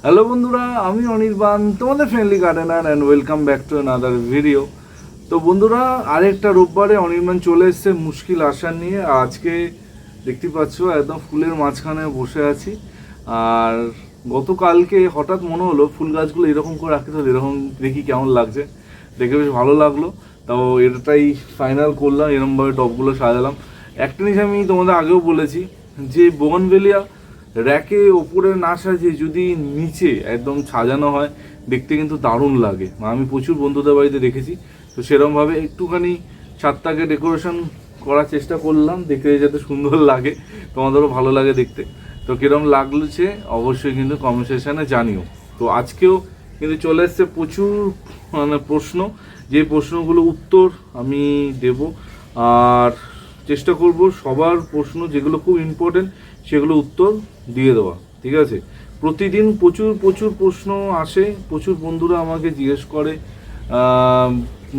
Hello বন্ধুরা, আমি অনির্বাণ, তোমাদের friendly gardener and welcome back to another video. তো বন্ধুরা, আরেকটা রোববারে অনির্বাণ চলে এসছে মুশকিল আসান নিয়ে। আজকে দেখতে পাচ্ছ একদম ফুলের মাঝখানে বসে আছি। আর গতকালকে হঠাৎ মনে হলো ফুল গাছগুলো এরকম করে রাখতে হলে এরকম দেখি কেমন লাগছে, দেখে বেশ ভালো লাগলো। তো এটাই ফাইনাল করলাম, এরকমভাবে টবগুলো সাজালাম। একটা জিনিস আমি তোমাদের আগেও বলেছি যে বোগনভেলিয়া র্যাকে ওপরে না সাজিয়ে যদি নিচে একদম সাজানো হয় দেখতে কিন্তু দারুণ লাগে। আমি প্রচুর বন্ধুদের বাড়িতে দেখেছি। তো সেরকমভাবে একটুখানি ছাদটাকে ডেকোরেশন করার চেষ্টা করলাম, দেখতে যাতে সুন্দর লাগে, তোমাদেরও ভালো লাগে দেখতে। তো কীরকম লাগছে অবশ্যই কিন্তু কমেন্ট সেকশনে জানিও। তো আজকেও কিন্তু চলে এসছে প্রচুর প্রশ্ন, যে প্রশ্নগুলো উত্তর আমি দেব। আর চেষ্টা করব সবার প্রশ্ন যেগুলো খুব ইম্পর্টেন্ট সেগুলো উত্তর দিয়ে দেওয়া, ঠিক আছে? প্রতিদিন প্রচুর প্রচুর প্রশ্ন আসে, প্রচুর বন্ধুরা আমাকে জিজ্ঞেস করে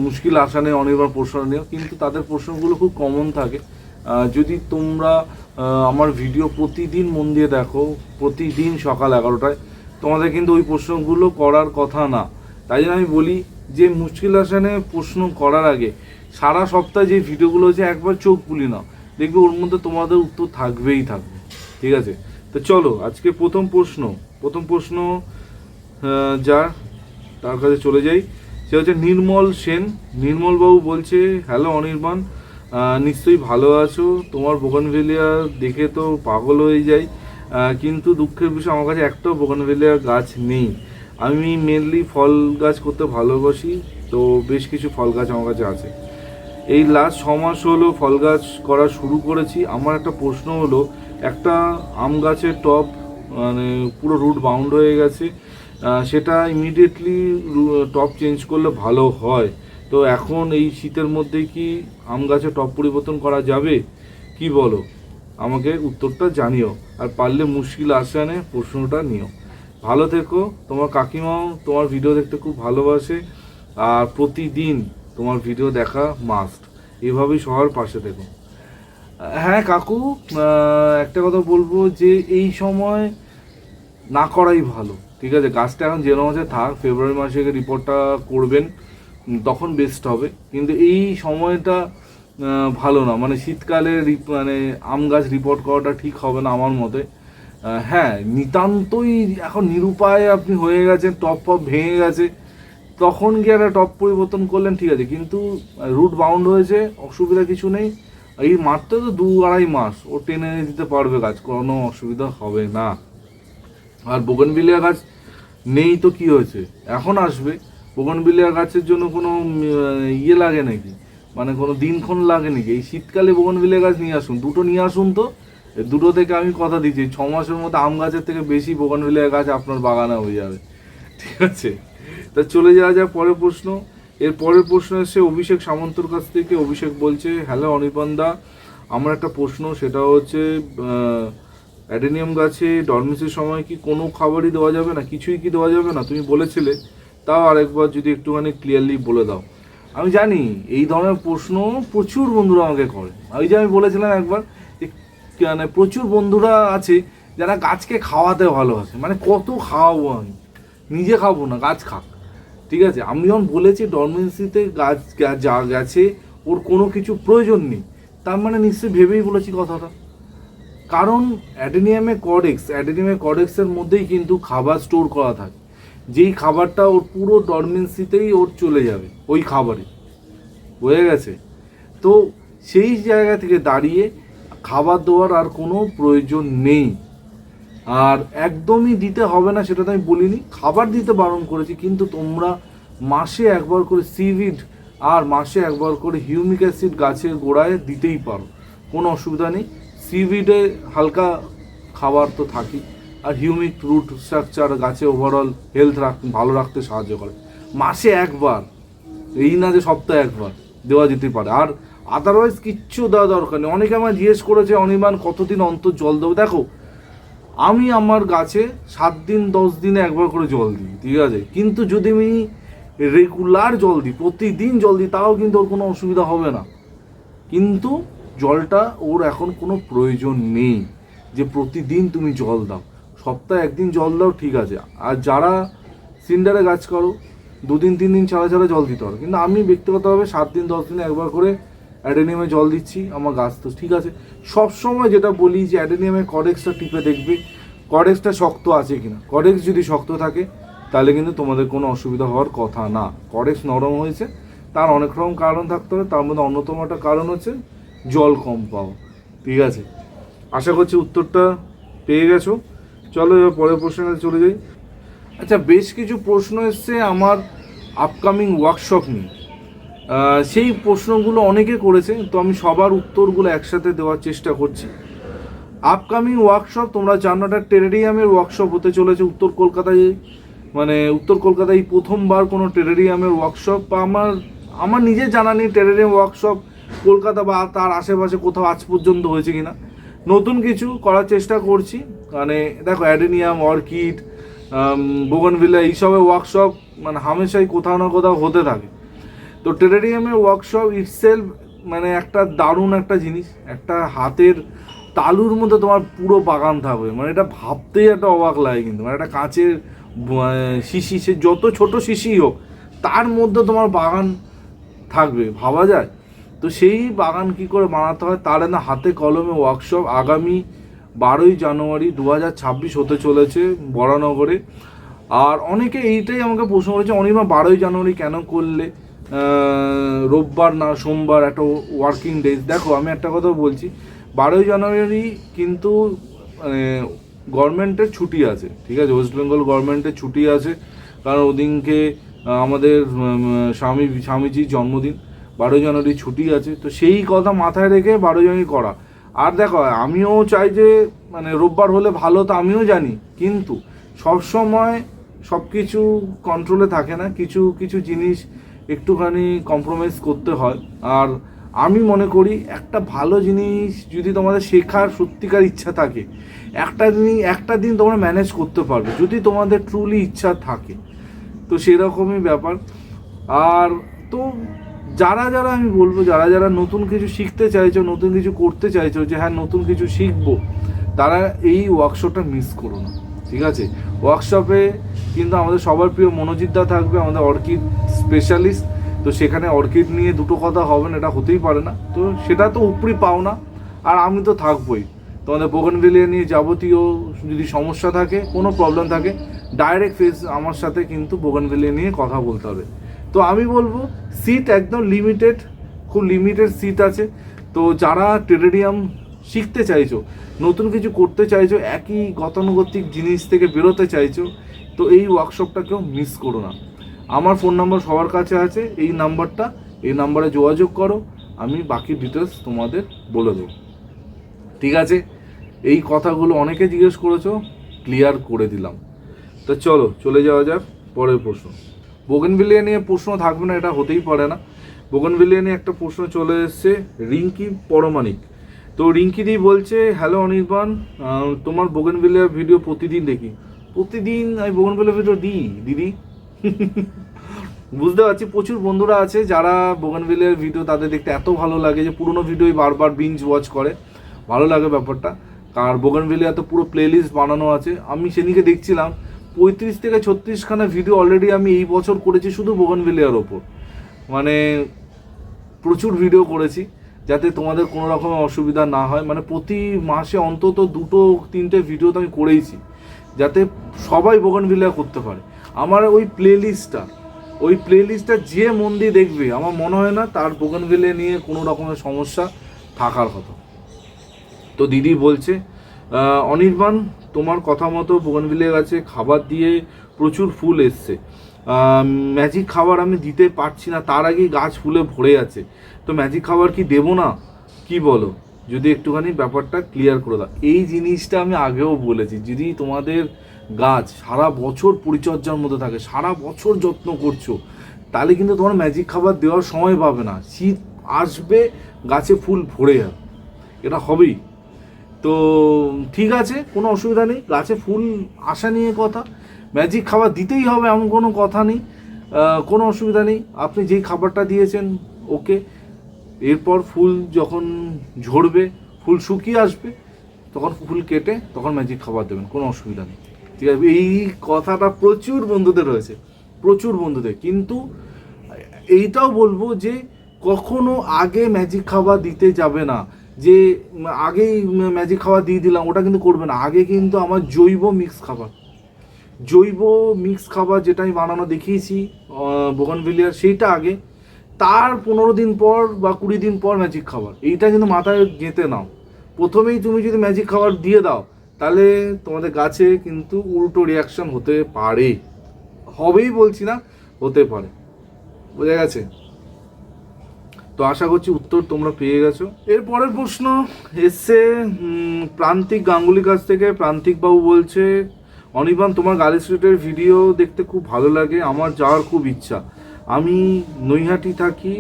মুশকিল আসানে অনির্বাণ প্রশ্ন নিয়ে, কিন্তু তাদের প্রশ্নগুলো খুব কমন থাকে। যদি তোমরা আমার ভিডিও প্রতিদিন মন দিয়ে দেখো, প্রতিদিন সকাল 11টায়, তোমাদের কিন্তু ওই প্রশ্নগুলো করার কথা না। তাই জন্য আমি বলি যে মুশকিল আসানে প্রশ্ন করার আগে সারা সপ্তাহে যে ভিডিওগুলো হচ্ছে একবার চোখ খুলি না, দেখবে ওর মধ্যে তোমাদের উত্তর থাকবেই থাকবে, ঠিক আছে? তো চলো আজকে প্রথম প্রশ্ন যার তার কাছে চলে যাই। সে হচ্ছে নির্মল সেন। নির্মলবাবু বলছে, হ্যালো অনির্বাণ, নিশ্চয়ই ভালো আছো। তোমার বোগানভেলিয়া দেখে তো পাগল হয়ে যাই, কিন্তু দুঃখের বিষয় আমার কাছে একটাও বোগানভেলিয়া গাছ নেই। আমি মেনলি ফল গাছ করতে ভালোবাসি, তো বেশ কিছু ফল গাছ আমার কাছে আছে। এই লাস্ট 6 মাস হলো ফল গাছ করা শুরু করেছি। আমার একটা প্রশ্ন হলো, একটা আম গাছের টব মানে পুরো রুট বাউন্ড হয়ে গেছে, সেটা ইমিডিয়েটলি টব চেঞ্জ করলে ভালো হয়। তো এখন এই শীতের মধ্যে কি আম গাছের টব পরিবর্তন করা যাবে, কি বলো? আমাকে উত্তরটা জানিও, আর পারলে মুশকিল আসানে প্রশ্নটা নিও। ভালো থেকো। তোমার কাকিমাও তোমার ভিডিও দেখতে খুব ভালোবাসে, আর প্রতিদিন তোমার ভিডিও দেখা মাস্ট। এভাবেই সবার পাশে থেকো। হ্যাঁ কাকু, একটা কথা বলবো যে এই সময় না করাই ভালো, ঠিক আছে? গাছটা এখন যে মাসে থাক, ফেব্রুয়ারি মাসে রিপোর্টটা করবেন, তখন বেস্ট হবে। কিন্তু এই সময়টা ভালো না, মানে শীতকালে মানে আম গাছ রিপোর্ট করাটা ঠিক হবে না আমার মতে। হ্যাঁ, নিতান্তই এখন নিরুপায় আপনি হয়ে গেছেন, টপ ফপ ভেঙে গেছে, তখন গিয়ে একটা টপ পরিবর্তন করলেন, ঠিক আছে, কিন্তু রুট বাউন্ড হয়েছে, অসুবিধা কিছু নেই। এই মাত্র তো 2-2.5 মাস ও টেনে দিতে পারবে গাছ, কোনো অসুবিধা হবে না। আর বোগনভিলিয়া গাছ নেই তো কি হয়েছে, এখন আসবে। বোগনভিলিয়া গাছের জন্য কোনো ইয়ে লাগে নাকি, মানে কোনো দিনক্ষণ লাগে নাকি? এই শীতকালে বোগনভিলিয়া গাছ নিয়ে আসুন, দুটো নিয়ে আসুন। তো দুটো থেকে আমি কথা দিচ্ছি 6 মাসের মধ্যে আম গাছের থেকে বেশি বোগনভিলিয়া গাছ আপনার বাগানে হয়ে যাবে, ঠিক আছে? তা চলে যাওয়া যাক পরের প্রশ্ন। এর পরের প্রশ্ন এসে অভিষেক সামন্তর কাছ থেকে। অভিষেক বলছে, হ্যালো অনির্বাণদা, আমার একটা প্রশ্ন, সেটা হচ্ছে অ্যাডেনিয়াম গাছে ডরমেন্সির সময় কি কোনো খাবারই দেওয়া যাবে না, কিছুই কি দেওয়া যাবে না? তুমি বলেছিলে, তাও আরেকবার যদি একটুখানি ক্লিয়ারলি বলে দাও। আমি জানি এই ধরনের প্রশ্ন প্রচুর বন্ধুরা আমাকে করে। ওই যে আমি বলেছিলাম একবার, মানে প্রচুর বন্ধুরা আছে যারা গাছকে খাওয়াতে ভালোবাসে, মানে কত খাওয়াবো আমি, নিজে খাবো না, গাছ খাক, ঠিক আছে? আমি যখন বলেছি ডরমেন্সিতে গাছ যা গেছে ওর কোনো কিছু প্রয়োজন নেই, তার মানে নিশ্চয়ই ভেবেই বলেছি কথাটা। কারণ অ্যাডেনিয়ামে কডেক্সের মধ্যেই কিন্তু খাবার স্টোর করা থাকে, যেই খাবারটা ওর পুরো ডরমেন্সিতেই ওর চলে যাবে ওই খাবারে, হয়ে গেছে? তো সেই জায়গা থেকে দাঁড়িয়ে খাবার দেওয়ার আর কোনো প্রয়োজন নেই। আর একদমই দিতে হবে না সেটা তো আমি বলিনি, খাবার দিতে বারণ করেছি, কিন্তু তোমরা মাসে একবার করে সিভিড আর মাসে একবার করে হিউমিক অ্যাসিড গাছের গোড়ায় দিতেই পারো, কোনো অসুবিধা নেই। সিভিডে হালকা খাবার তো থাকি, আর হিউমিক রুট স্ট্রাকচার গাছে ওভারঅল হেলথ ভালো রাখতে সাহায্য করে। মাসে একবার, এই না যে সপ্তাহে একবার, দেওয়া যেতে পারে। আর আদারওয়াইজ কিচ্ছু দেওয়া দরকার নেই। অনেকে আমার জিজ্ঞেস করেছে অনির্বাণ কতদিন অন্তর জল দেবো। দেখো, আমি আমার গাছে 7 দিন 10 দিনে একবার করে জল দিই, ঠিক আছে? কিন্তু যদি আমি রেগুলার জল দিই, প্রতিদিন জল দিই, তাও কিন্তু ওর কোনো অসুবিধা হবে না। কিন্তু জলটা ওর এখন কোনো প্রয়োজন নেই যে প্রতিদিন তুমি জল দাও। সপ্তাহে একদিন জল দাও ঠিক আছে, আর যারা সিন্ডারে গাছ করো 2 দিন 3 দিন ছাড়া ছাড়া জল দিতে হবে। কিন্তু আমি ব্যক্তিগতভাবে 7 দিন 10 দিনে একবার করে অ্যাডেনিয়ামে জল দিচ্ছি, আমার গাছ তো ঠিক আছে। সবসময় যেটা বলি যে অ্যাডেনিয়ামের কডেক্সটা টিপে দেখবে কডেক্সটা শক্ত আছে কিনা। কডেক্স যদি শক্ত থাকে তাহলে কিন্তু তোমাদের কোনো অসুবিধা হওয়ার কথা না। কডেক্স নরম হয়েছে তার অনেক রকম কারণ থাকতে হবে, তার মধ্যে অন্যতম একটা কারণ হচ্ছে জল কম পাও। ঠিক আছে, আশা করছি উত্তরটা পেয়ে গেছো। চলো এবার পরের প্রশ্নে চলে যাই। আচ্ছা, বেশ কিছু প্রশ্ন এসছে আমার আপকামিং ওয়ার্কশপ নিয়ে। সেই প্রশ্নগুলো অনেকে করেছে, তো আমি সবার উত্তরগুলো একসাথে দেওয়ার চেষ্টা করছি। আপকামিং ওয়ার্কশপ তোমরা জানো একটা টেরেরিয়ামের ওয়ার্কশপ হতে চলেছে উত্তর কলকাতায়। মানে উত্তর কলকাতায় প্রথমবার কোনো টেরেরিয়ামের ওয়ার্কশপ, বা আমার নিজের জানা নেই টেরেরিয়াম ওয়ার্কশপ কলকাতা বা তার আশেপাশে কোথাও আজ পর্যন্ত হয়েছে কিনা। নতুন কিছু করার চেষ্টা করছি। মানে দেখো অ্যাডেনিয়াম, অর্কিড, বোগনভিলা এইসবের ওয়ার্কশপ মানে হামেশাই কোথাও না কোথাও হতে থাকে। তো টেরেরিয়ামের ওয়ার্কশপ ইটসেলফ মানে একটা দারুণ একটা জিনিস, একটা হাতের তালুর মধ্যে তোমার পুরো বাগান থাকবে। মানে এটা ভাবতেই একটা অবাক লাগে, কিন্তু মানে একটা কাঁচের শিশি, সে যত ছোট শিশি হোক তার মধ্যে তোমার বাগান থাকবে, ভাবা যায়? তো সেই বাগান কি করে বানাতে হয় তার না হাতে কলমে ওয়ার্কশপ আগামী 12ই জানুয়ারি 2026 হতে চলেছে বরানগরে। আর অনেকে এইটাই আমাকে প্রশ্ন করেছে, অনিমা 12ই জানুয়ারি কেন করলে, রোববার না সোমবার, একটা ওয়ার্কিং ডেজ। দেখো আমি একটা কথা বলছি, 12ই জানুয়ারি কিন্তু গভর্নমেন্টের ছুটি আছে, ঠিক আছে, ওয়েস্ট বেঙ্গল গভর্নমেন্টের ছুটি আছে, কারণ ওদিনকে আমাদের স্বামীজির জন্মদিন। 12ই জানুয়ারি ছুটি আছে, তো সেই কথা মাথায় রেখে 12ই জানুয়ারি করা। আর দেখো আমিও চাই যে মানে রোববার হলে ভালো, তো আমিও জানি, কিন্তু সবসময় সব কিছু কন্ট্রোলে থাকে না, কিছু কিছু জিনিস একটুখানি কম্প্রোমাইজ করতে হয়। আর আমি মনে করি একটা ভালো জিনিস যদি তোমাদের শেখার সত্যিকার ইচ্ছা থাকে, একটা দিন তোমরা ম্যানেজ করতে পারবে যদি তোমাদের ট্রুলি ইচ্ছা থাকে। তো সেরকমই ব্যাপার। আর তো যারা যারা আমি বলবো, যারা যারা নতুন কিছু শিখতে চাইছো, নতুন কিছু করতে চাইছো, যে হ্যাঁ নতুন কিছু শিখবো, তারা এই ওয়ার্কশপটা মিস করো না। ঠিক আছে, ওয়ার্কশপে কিন্তু আমাদের সবার প্রিয় মনোজিৎদা থাকবে, আমাদের অর্কিড স্পেশালিস্ট। তো সেখানে অর্কিড নিয়ে দুটো কথা হবে না, এটা হতেই পারে না। তো সেটা তো উপরি পাও না, আর আমি তো থাকবোই। তোমাদের বোগনভিলিয়া নিয়ে যাবতীয় যদি সমস্যা থাকে, কোনো প্রবলেম থাকে, ডাইরেক্ট ফেস আমার সাথে কিন্তু বোগনভিলিয়া নিয়ে কথা বলতে হবে। তো আমি বলবো সিট একদম লিমিটেড, খুব লিমিটেড সিট আছে। তো যারা টেরেরিয়াম শিখতে চাইছো, নতুন কিছু করতে চাইছো, একই গতানুগতিক জিনিস থেকে বেরোতে চাইছো, তো এই ওয়ার্কশপটাকেও মিস করো না। আমার ফোন নাম্বার সবার কাছে আছে, এই নাম্বারটা, এই নাম্বারে যোগাযোগ করো, আমি বাকি ডিটেলস তোমাদের বলে দেবো। ঠিক আছে, এই কথাগুলো অনেকে জিজ্ঞেস করেছো, ক্লিয়ার করে দিলাম। তো চলো চলে যাওয়া যাক পরের প্রশ্ন। বোগেনভিলিয়া নিয়ে প্রশ্ন থাকবে না, এটা হতেই পারে না। বোগেনভিলিয়া নিয়ে একটা প্রশ্ন চলে এসছে রিঙ্কি পরমাণিক। তো রিঙ্কি দি বলছে, হ্যালো অনির্বাণ, তোমার বোগেনভিলিয়া ভিডিও প্রতিদিন দেখি। প্রতিদিন আমি বোগেনভিলিয়া ভিডিও দিই দিদি? বুঝতে পারছি প্রচুর বন্ধুরা আছে যারা বোগেনভিলিয়ার ভিডিও তাদের দেখতে এত ভালো লাগে যে পুরোনো ভিডিওই বারবার বিঞ্জ ওয়াচ করে, ভালো লাগে ব্যাপারটা। আর বোগেনভিলিয়া তো পুরো প্লেলিস্ট বানানো আছে। আমি সেদিকে দেখছিলাম 35 থেকে 36খানা ভিডিও অলরেডি আমি এই বছর করেছি শুধু বোগেনভিলিয়ার ওপর। মানে প্রচুর ভিডিও করেছি যাতে তোমাদের কোনো রকমের অসুবিধা না হয়। মানে প্রতি মাসে অন্তত 2-3টে ভিডিও তো আমি করেইছি, যাতে সবাই বোগেনভিলিয়া করতে পারে। আমার ওই প্লেলিস্টটা যে মন দিয়ে দেখবে, আমার মনে হয় না তার বোগেনভিলিয়া নিয়ে কোনো রকমের সমস্যা থাকার কথা। তো দিদি বলছে, অনির্বাণ তোমার কথা মতো বোগেনভিলিয়া গাছে খাবার দিয়ে প্রচুর ফুল এসছে, ম্যাজিক খাবার আমি দিতে পারছি না, তার আগেই গাছ ফুলে ভরে আছে, তো ম্যাজিক খাবার কি দেবো না, কি বলো? যদি একটুখানি ব্যাপারটা ক্লিয়ার করে দাও। এই জিনিসটা আমি আগেও বলেছি, যদি তোমাদের গাছ সারা বছর পরিচর্যার মধ্যে থাকে, সারা বছর যত্ন করছো, তাহলে কিন্তু তোমার ম্যাজিক খাবার দেওয়ার সময় পাবে না। শীত আসবে, গাছে ফুল ভরে যাবে, এটা হবেই। তো ঠিক আছে, কোনো অসুবিধা নেই, গাছে ফুল আসা নিয়ে কথা, ম্যাজিক খাবার দিতেই হবে এমন কোনো কথা নেই, কোনো অসুবিধা নেই। আপনি যেই খাবারটা দিয়েছেন ওকে, এরপর ফুল যখন ঝরবে, ফুল শুকিয়ে আসবে, তখন ফুল কেটে তখন ম্যাজিক খাবার দেবেন, কোনো অসুবিধা নেই। ঠিক আছে, এই কথাটা প্রচুর বন্ধুদের রয়েছে, প্রচুর বন্ধুদের। কিন্তু এইটাও বলবো যে কখনো আগে ম্যাজিক খাবার দিতে যাবে না, যে আগেই ম্যাজিক খাবার দিয়ে দিলাম, ওটা কিন্তু করবে না। আগে কিন্তু আমার জৈব মিক্স খাবার যেটা আমি বানানো দেখিয়েছি বোগানভিলিয়ার, সেইটা আগে, তার 15 দিন পর বা 20 দিন পর ম্যাজিক খাবার। এইটা কিন্তু মাথায় গেঁথে নাও। প্রথমেই তুমি যদি ম্যাজিক খাবার দিয়ে দাও তাহলে তোমাদের গাছে কিন্তু উল্টো রিয়াকশন হতে পারে, হবেই বলছি না, হতে পারে। বোঝা গেছে? তো আশা করছি উত্তর তোমরা পেয়ে গেছো। এর পরের প্রশ্ন এসছে প্রান্তিক গাঙ্গুলির কাছ থেকে। প্রান্তিক বাবু বলছে, অনির্বাণ তোমার গার্ল স্ট্রিটের ভিডিও দেখতে খুব ভালো লাগে, আমার যাওয়ার খুব ইচ্ছা। আমি নৈহাটি থাকি,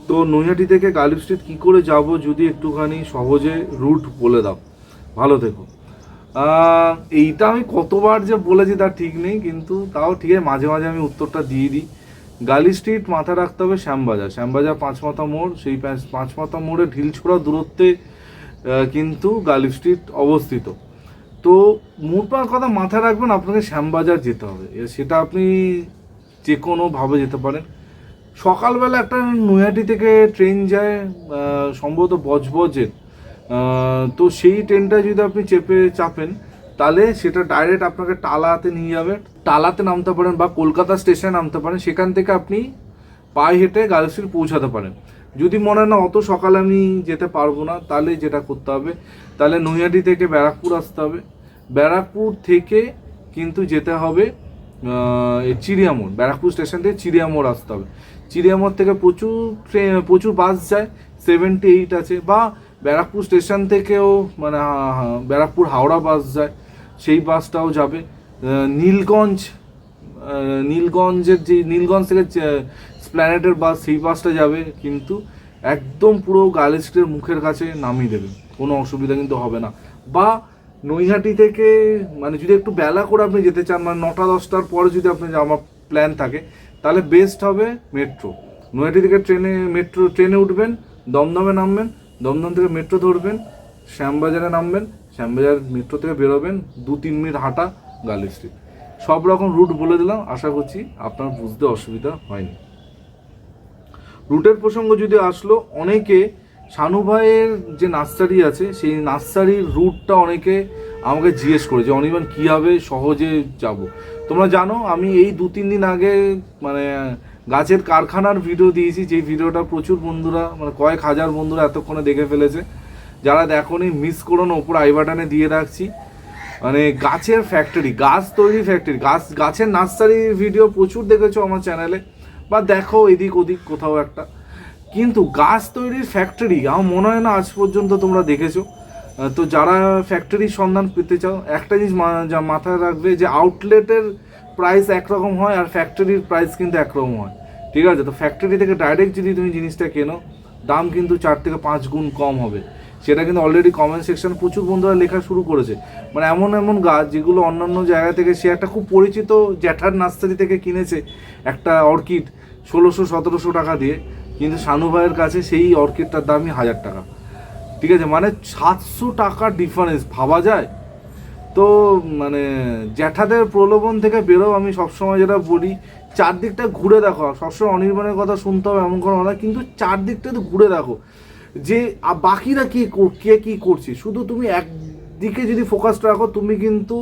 তো নৈহাটি থেকে গার্ল স্ট্রিট কী করে যাব, যদি একটুখানি সহজে রুট বলে দাও। ভালো থেকো। এইটা আমি কতবার যে বলেছি তার ঠিক নেই, কিন্তু তাও ঠিক আছে, মাঝে মাঝে আমি উত্তরটা দিয়ে দিই। গার্ল স্ট্রিট মাথায় রাখতে হবে শ্যামবাজার 5 মাথা মোড়, সেই 5 মাথা মোড়ে ঢিলছোড়া দূরত্বে কিন্তু গার্ল স্ট্রিট অবস্থিত। তো মোটমাট কথা মাথায় রাখবেন, আপনাকে শ্যামবাজার যেতে হবে। সেটা আপনি যে কোনোভাবে যেতে পারেন। সকালবেলা একটা নৈহাটি থেকে ট্রেন যায় সম্ভবত বজবজের, তো সেই ট্রেনটা যদি আপনি চাপেন তাহলে সেটা ডাইরেক্ট আপনাকে টালাতে নিয়ে যাবে। টালাতে নামতে পারেন বা কলকাতা স্টেশনে নামতে পারেন, সেখান থেকে আপনি পায়ে হেঁটে গার্ল স্ট্রিট পৌঁছাতে পারেন। যদি মনে হয় না অত সকালে আমি যেতে পারবো না, তাহলে যেটা করতে হবে, তাহলে নৈহাটি থেকে ব্যারাকপুর আসতে হবে। ব্যারাকপুর থেকে কিন্তু যেতে হবে চিড়িয়ামোড়, ব্যারাকপুর স্টেশন থেকে চিড়িয়ামোড় আসতে হবে। চিড়িয়ামোড় থেকে প্রচুর বাস যায়, 78 আছে, বা ব্যারাকপুর স্টেশন থেকেও মানে ব্যারাকপুর হাওড়া বাস যায়, সেই বাসটাও যাবে। নীলগঞ্জের যে নীলগঞ্জ থেকে স্প্ল্যানেটের বাস, সেই বাসটা যাবে, কিন্তু একদম পুরো গার্ল স্ট্রিটের মুখের কাছে নামিয়ে দেবে, কোনো অসুবিধা কিন্তু হবে না। বা নৈহাটি থেকে মানে যদি একটু বেলা করে আপনি যেতে চান, মানে 9টা-10টার পরে যদি আপনি আমার প্ল্যান থাকে, তাহলে বেস্ট হবে মেট্রো। নৈহাটি থেকে ট্রেনে উঠবেন, দমদমে নামবেন, দমদম থেকে মেট্রো ধরবেন, শ্যামবাজারে নামবেন, শ্যামবাজার মেট্রো থেকে বেরোবেন, 2-3 মিনিট হাঁটা গার্ল স্ট্রিট। সব রকম রুট বলে দিলাম, আশা করছি আপনার বুঝতে অসুবিধা হয়নি। রুটের প্রসঙ্গ যদি আসলো, অনেকে শানু ভাইয়ের যে নার্সারি আছে সেই নার্সারির রুটটা অনেকে আমাকে জিজ্ঞেস করে যে অনির্বাণ কীভাবে সহজে যাব। তোমরা জানো আমি এই 2-3 দিন আগে মানে গাছের কারখানার ভিডিও দিয়েছি, যে ভিডিওটা প্রচুর বন্ধুরা মানে কয়েক হাজার বন্ধুরা এতক্ষণে দেখে ফেলেছে। যারা দেখোনি মিস করো না, ওপর আই বাটনে দিয়ে রাখছি। মানে গাছের ফ্যাক্টরি, গাছ তৈরি ফ্যাক্টরি, গাছের নার্সারির ভিডিও প্রচুর দেখেছো আমার চ্যানেলে, বা দেখো এদিক ওদিক কোথাও একটা। কিন্তু গাছ তৈরির ফ্যাক্টরি আমার মনে হয় না আজ পর্যন্ত তোমরা দেখেছো। তো যারা ফ্যাক্টরির সন্ধান পেতে চাও, একটা জিনিস মাথায় রাখবে যে আউটলেটের প্রাইস একরকম হয় আর ফ্যাক্টরির প্রাইস কিন্তু একরকম হয়। ঠিক আছে, তো ফ্যাক্টরি থেকে ডাইরেক্ট যদি তুমি জিনিসটা কেনো, দাম কিন্তু 4 থেকে 5 গুণ কম হবে। সেটা কিন্তু অলরেডি কমেন্ট সেকশনে প্রচুর বন্ধুরা লেখা শুরু করেছে। মানে এমন এমন গাছ যেগুলো অন্যান্য জায়গা থেকে, সে একটা খুব পরিচিত জ্যাঠার নার্সারি থেকে কিনেছে একটা অর্কিড 1600-1700 টাকা দিয়ে, কিন্তু শানু ভাইয়ের কাছে সেই অর্কিডটার দামই 1000 টাকা। ঠিক আছে, মানে 700 টাকার ডিফারেন্স, ভাবা যায়? তো মানে জ্যাঠাদের প্রলোভন থেকে বেরো। আমি সবসময় যেটা বলি, চারদিকটা ঘুরে দেখো। সবসময় অনির্বাণের কথা শুনতে হবে এমন কোনো কথা, কিন্তু চারদিকটা তো ঘুরে দেখো যে বাকিরা কে কী করছে। শুধু তুমি একদিকে যদি ফোকাস রাখো, তুমি কিন্তু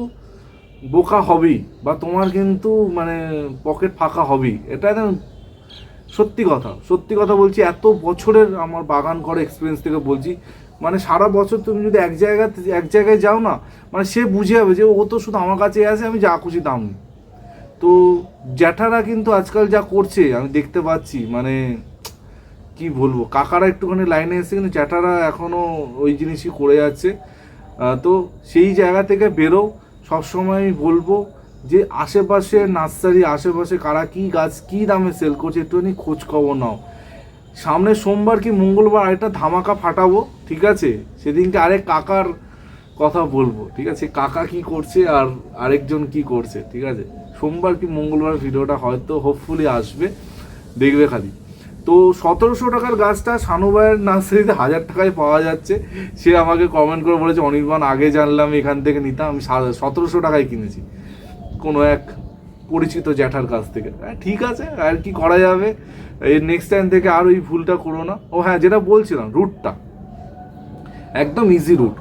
বোকা হবেই, বা তোমার কিন্তু মানে পকেট ফাঁকা হবেই। এটা একদম সত্যি কথা বলছি। এত বছরের আমার বাগান করা এক্সপিরিয়েন্স থেকে বলছি। মানে সারা বছর তুমি যদি এক জায়গায় যাও না, মানে সে বুঝে যাবে যে ও তো শুধু আমার কাছে আসে, আমি যা খুশি দাম নিই। তো জ্যাঠারা কিন্তু আজকাল যা করছে আমি দেখতে পাচ্ছি, মানে কি বলবো, কাকারা একটুখানি লাইনে এসে, কিন্তু জ্যাঠারা এখনও ওই জিনিসই করে যাচ্ছে। তো সেই জায়গা থেকে বেরো। সবসময় বলবো যে আশেপাশে নার্সারি, আশেপাশে কারা কী গাছ কী দামে সেল করছে একটুখানি খোঁজ খবর নাও। সামনে সোমবার কি মঙ্গলবার আরেকটা ধামাকা ফাটাবো, ঠিক আছে? সেদিনকে আরেক কাকার কথা বলবো, ঠিক আছে? কাকা কি করছে আর আরেকজন কি করছে, ঠিক আছে? সোমবার কি মঙ্গলবার ভিডিওটা হয়তো হোপফুলি আসবে, দেখবে খালি। তো 1700 টাকার গাছটা শানুভাইয়ের নার্সারিতে 1000 টাকায় পাওয়া যাচ্ছে। সে আমাকে কমেন্ট করে বলেছে, অনির্বাণ আগে জানলাম এখান থেকে নিতাম, আমি 1700 টাকায় কিনেছি কোনো এক পরিচিত জ্যাঠার কাছ থেকে। ঠিক আছে, আর কি করা যাবে, এই নেক্সট টাইম থেকে আর ওই ভুলটা করো না। ও হ্যাঁ, যেটা বলছিলাম, রুটটা একদম ইজি রুট।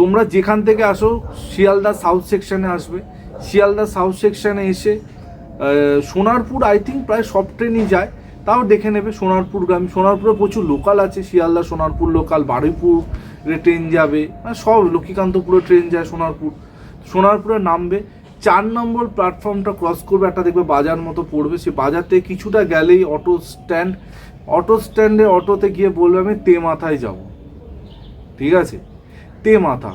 তোমরা যেখান থেকে আসো শিয়ালদা সাউথ সেকশানে আসবে, শিয়ালদা সাউথ সেকশানে এসে সোনারপুর আই থিঙ্ক প্রায় সব ট্রেনই যায়, তাও দেখে নেবে সোনারপুরগামী। সোনারপুরে প্রচুর লোকাল আছে, শিয়ালদা সোনারপুর লোকাল, বারুইপুরে ট্রেন যাবে, সব লক্ষ্মীকান্তপুরে ট্রেন যায় সোনারপুরে নামবে, 4 নম্বর প্ল্যাটফর্মটা ক্রস করবে, একটা দেখবে বাজার মতো পড়বে, সে বাজার থেকে কিছুটা গেলেই অটো স্ট্যান্ডে অটোতে গিয়ে বলবে আমি তেমাথায় যাব। ঠিক আছে, তেমাথা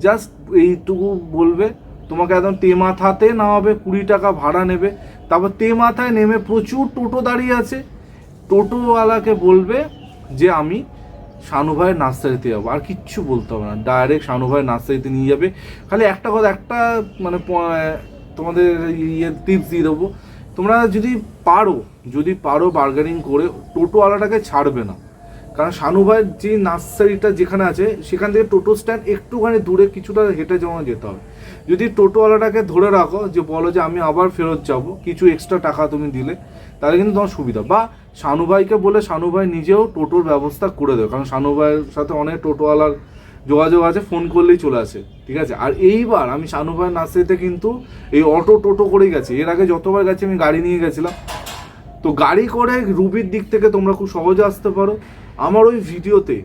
জাস্ট এইটুকু বলবে, তোমাকে একদম তেমাথাতে নামাবে, 20 টাকা ভাড়া নেবে। তারপর তেমাথায় নেমে প্রচুর টোটো দাঁড়িয়ে আছে, টোটোওয়ালাকে বলবে যে আমি শানুভাইয়ের নার্সারিতে যাবো, আর কিচ্ছু বলতে হবে না, ডাইরেক্ট শানুভাইয়ের নার্সারিতে নিয়ে যাবে। খালি একটা কথা, একটা মানে তোমাদের টিপস দিয়ে দেবো, তোমরা যদি পারো বার্গেনিং করে টোটোওয়ালাটাকে ছাড়বে না, কারণ শানুভাইয়ের যে নার্সারিটা যেখানে আছে সেখান থেকে টোটো স্ট্যান্ড একটুখানি দূরে, কিছুটা হেঁটে যেতে হবে। যদি টোটোওয়ালাটাকে ধরে রাখো, যে বলো যে আমি আবার ফেরত যাব, কিছু এক্সট্রা টাকা তুমি দিলে, তাহলে কিন্তু তোমার সুবিধা। বা শানুভাইকে বলে শানুভাই নিজেও টোটোর ব্যবস্থা করে দেবে, কারণ শানুভাইয়ের সাথে অনেক টোটোওয়ালার যোগাযোগ আছে, ফোন করলেই চলে আসে। ঠিক আছে, আর এইবার আমি শানুভাইয়ের নার্সারিতে কিন্তু এই টোটো করেই গেছি, এর আগে যতবার গেছি আমি গাড়ি নিয়ে গেছিলাম। তো গাড়ি করে রুবির দিক থেকে তোমরা খুব সহজে আসতে পারো। আমার ওই ভিডিওতে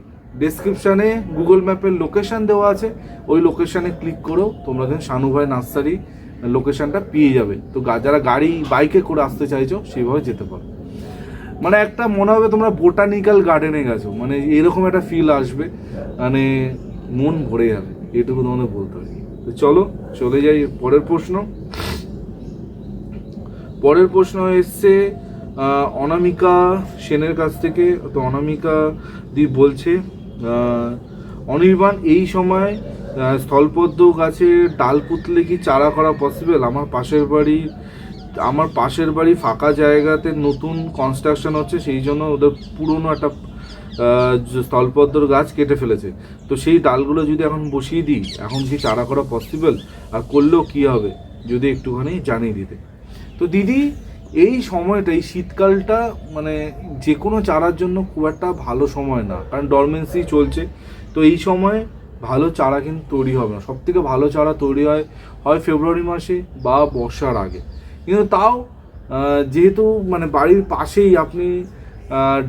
ডেসক্রিপশানে গুগল ম্যাপের লোকেশান দেওয়া আছে, ওই লোকেশানে ক্লিক করো, তোমরা কিন্তু শানুভাই নার্সারি লোকেশানটা পেয়ে যাবে। তো যারা বাইকে করে আসতে চাইছো সেইভাবে যেতে পারো। মানে একটা মনে হবে তোমরা বোটানিক্যাল গার্ডেনে গেছো, মানে এরকম একটা ফিল আসবে, মানে মন ভরে যাবে, এটুকু তোমাদের বলতে পারি। তো চলো চলে যাই পরের প্রশ্ন এসছে অনামিকা সেনের কাছ থেকে। তো অনামিকা দি বলছে, অনির্বাণ এই সময় স্থলপদ্ম গাছের ডাল পুতলে কি চারা করা পসিবল? আমার পাশের বাড়ি ফাঁকা জায়গাতে নতুন কনস্ট্রাকশন হচ্ছে, সেই জন্য ওদের পুরনো একটা স্থলপদ্মর গাছ কেটে ফেলেছে। তো সেই ডালগুলো যদি এখন বসিয়ে দিই, এখন কি চারা করা পসিবল? আর করলেও কী হবে যদি একটুখানি জানিয়ে দিতে। তো দিদি, এই সময়টা, এই শীতকালটা মানে যে কোনো চারার জন্য খুব একটা ভালো সময় না, কারণ ডরমেন্সি চলছে। তো এই সময় ভালো চারা কিন্তু তৈরি হবে না। সবথেকে ভালো চারা তৈরি হয় ফেব্রুয়ারি মাসে বা বর্ষার আগে। কিন্তু তাও যেহেতু মানে বাড়ির পাশেই আপনি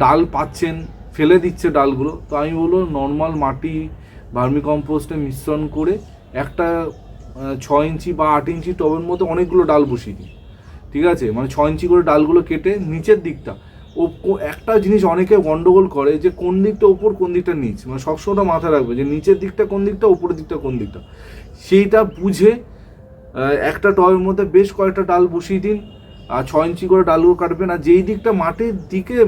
ডাল পাচ্ছেন, ফেলে দিচ্ছে ডালগুলো, তো আমি বলবো নর্মাল মাটি ভার্মি কম্পোস্টে মিশ্রণ করে একটা 6 ইঞ্চি বা 8 ইঞ্চি টবের মধ্যে অনেকগুলো ডাল বসিয়ে দিই। ঠিক আছে, মানে 6 ইঞ্চি করে ডালগুলো কেটে নিচের দিকটা, একটা জিনিস অনেকে গন্ডগোল করে যে কোন দিকটা ওপর কোন দিকটা নিচ, মানে সবসময়টা মাথায় রাখবে যে নিচের দিকটা কোন দিকটা, ওপরের দিকটা কোন দিকটা, সেইটা বুঝে একটা টবের মধ্যে বেশ কয়েকটা ডাল বসিয়ে দিন। আর 6 ইঞ্চি করে ডালগুলো কাটবেন, আর যেই দিকটা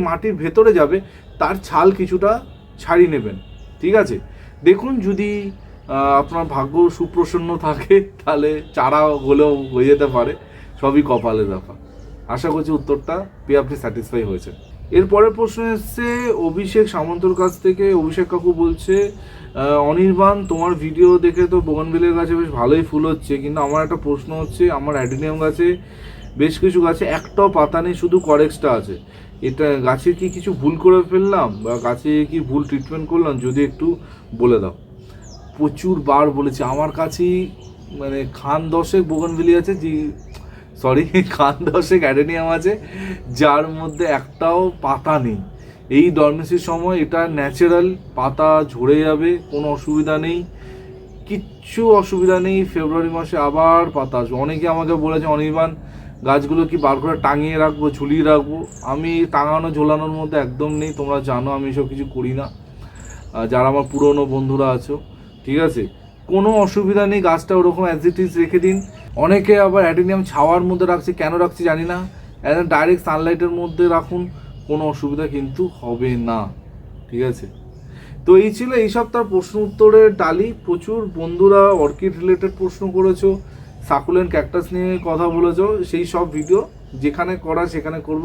মাটির ভেতরে যাবে তার ছাল কিছুটা ছাড়িয়ে নেবেন। ঠিক আছে, দেখুন যদি আপনার ভাগ্য সুপ্রসন্ন থাকে তাহলে চারা হলেও হয়ে যেতে পারে, সবই কপালের ব্যাপার। আশা করছি উত্তরটা পেয়ে আপনি স্যাটিসফাই হয়েছেন। এরপরের প্রশ্ন এসছে অভিষেক সামন্তর কাছ থেকে। অভিষেক কাকু বলছে, অনির্বাণ তোমার ভিডিও দেখে তো বোগনভিলের গাছে বেশ ভালোই ফুল হচ্ছে, কিন্তু আমার একটা প্রশ্ন হচ্ছে, আমার অ্যাডিনিয়াম গাছে বেশ কিছু গাছে একটাও পাতা নেই, শুধু করেক্সটা আছে, এটা গাছে কি কিছু ভুল করে ফেললাম বা গাছে কি ভুল ট্রিটমেন্ট করলাম, যদি একটু বলে দাও। প্রচুর বার বলেছি, আমার কাছেই মানে খান 10 বোগনভিলি আছে, খান 10 অ্যাডেনিয়াম আছে, যার মধ্যে একটাও পাতা নেই। এই ডরমেন্সির সময় এটা ন্যাচারাল, পাতা ঝরে যাবে, কোনো অসুবিধা নেই, কিচ্ছু অসুবিধা নেই। ফেব্রুয়ারি মাসে আবার পাতা আসবে। অনেকে আমাকে বলেছে, অনির্বাণ গাছগুলো কি বার করে টাঙিয়ে রাখবো, ঝুলিয়ে রাখবো? আমি টাঙানো ঝোলানোর মধ্যে একদম নেই, তোমরা জানো আমি এসব কিছু করি না, যারা আমার পুরনো বন্ধুরা আছো। ঠিক আছে, কোনো অসুবিধা নেই, গাছটা ওরকম অ্যাজ ইট ইজ রেখে দিন। অনেকে আবার অ্যাডেনিয়াম ছাওয়ার মধ্যে রাখছে, কেন রাখছি জানি না, একদম ডাইরেক্ট সানলাইটের মধ্যে রাখুন, কোনো অসুবিধা কিন্তু হবে না। ঠিক আছে, তো এই ছিল এই সপ্তাহের প্রশ্ন উত্তরের ডালি। প্রচুর বন্ধুরা অর্কিড রিলেটেড প্রশ্ন করেছো, সাকুলেন্ট ক্যাকটাস নিয়ে কথা বলেছো, সেই সব ভিডিও যেখানে করা সেখানে করব।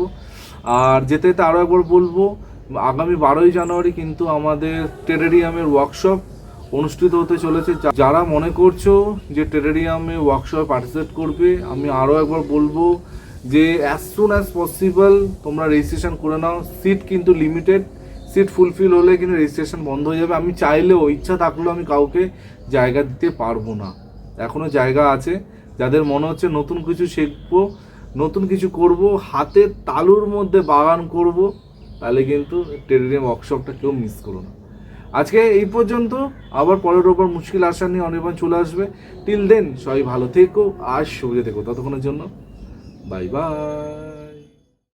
আর যেতে যেতে আরও একবার বলবো, আগামী 12ই জানুয়ারি কিন্তু আমাদের টেরেরিয়ামের ওয়ার্কশপ অনুষ্ঠিত হতে চলেছে। যারা মনে করছো যে টেরেরিয়ামে ওয়ার্কশপে পার্টিসিপেট করবে, আমি আরও একবার বলবো যে অ্যাজ সুন অ্যাজ পসিবল তোমরা রেজিস্ট্রেশন করে নাও। সিট কিন্তু লিমিটেড, সিট ফুলফিল হলে কিন্তু রেজিস্ট্রেশন বন্ধ হয়ে যাবে। আমি চাইলেও, ইচ্ছা থাকলেও আমি কাউকে জায়গা দিতে পারবো না। এখনও জায়গা আছে। যাদের মনে হচ্ছে নতুন কিছু শিখবো, নতুন কিছু করব, হাতের তালুর মধ্যে বাগান করব, তাহলে কিন্তু টেরেরিয়াম ওয়ার্কশপটা কেউ মিস করো না। আজকে এই পর্যন্ত, আবার পরের ওপর মুশকিল আশা নিয়ে অনির্বাণ চলে আসবে। টিল দেন সবাই ভালো থেকো আর সুবিধে থেকো। ততক্ষণের জন্য বাই বাই।